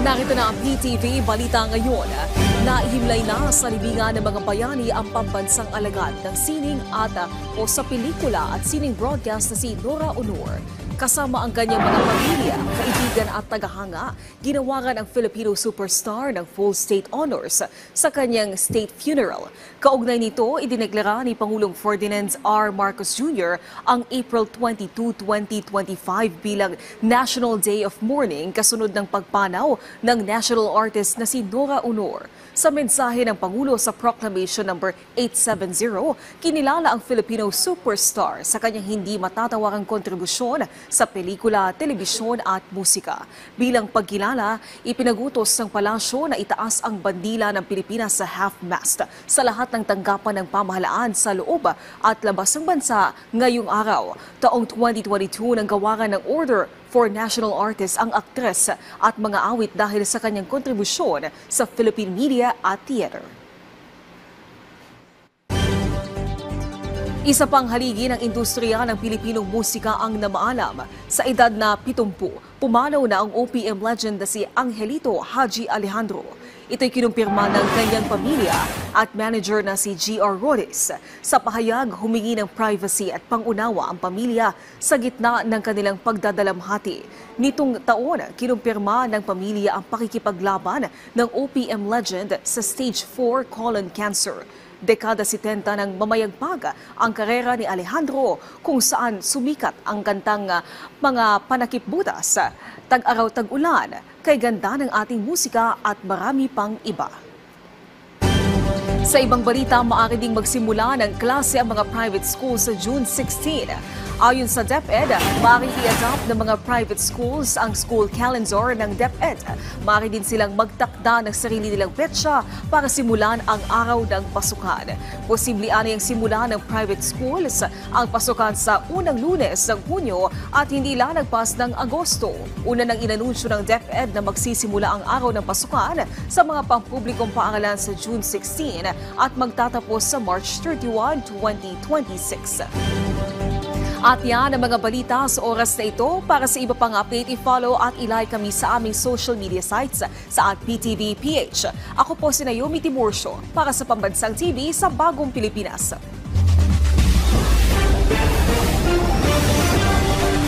Narito na ang PTV Balita ngayon. Naihimlay na sa libingan ng mga bayani ang pambansang alagad ng sining at o sa pelikula at sining broadcast na si Nora Aunor. Kasama ang kanyang mga pamilya, kaibigan at tagahanga, ginawaran ang Filipino superstar ng full state honors sa kanyang state funeral. Kaugnay nito, idineklara ni Pangulong Ferdinand R. Marcos Jr. ang April 22, 2025 bilang National Day of Mourning kasunod ng pagpanaw ng national artist na si Nora Aunor. Sa mensahe ng Pangulo sa Proclamation No. 870, kinilala ang Filipino superstar sa kanyang hindi matatawarang kontribusyon sa pelikula, telebisyon at musika. Bilang pagkilala, ipinagutos ng palasyo na itaas ang bandila ng Pilipinas sa half-mast sa lahat ng tanggapan ng pamahalaan sa loob at labas ng bansa ngayong araw. Taong 2022 nang gawaran ng Order for National Artists ang aktres at mga awit dahil sa kanyang kontribusyon sa Philippine media at theater. Isa pang haligi ng industriya ng Pilipinong musika ang namaalam. Sa edad na 70, pumanaw na ang OPM legend na si Angelito Haji Alejandro. Ito'y kinumpirma ng kanyang pamilya at manager na si G.R. Rodes. Sa pahayag, humingi ng privacy at pangunawa ang pamilya sa gitna ng kanilang pagdadalamhati. Nitong taon, kinumpirma ng pamilya ang pakikipaglaban ng OPM legend sa stage 4 colon cancer. Dekada 70 nang mamayagpag ang karera ni Alejandro kung saan sumikat ang kantang mga panakip butas, tag-araw tag-ulan, kay ganda ng ating musika at marami pang iba. Sa ibang balita, maaari ding magsimula ng klase ang mga private schools sa June 16. Ayon sa DepEd, maaari i-adopt ng mga private schools ang school calendar ng DepEd. Maaari din silang magtakda ng sarili nilang petsa para simulan ang araw ng pasukan. Posible anayang simula ng private schools ang pasukan sa unang Lunes ng Hunyo at hindi lalagpas ng Agosto. Una nang inanunsyo ng DepEd na magsisimula ang araw ng pasukan sa mga pampublikong paaralan sa June 16 at magtatapos sa March 31, 2026. At yan ang mga balita sa oras na ito. Para sa iba pang update, i-follow at i-like kami sa aming social media sites sa @PTVPH. Ako po si Naomi Timurcio para sa Pambansang TV sa Bagong Pilipinas.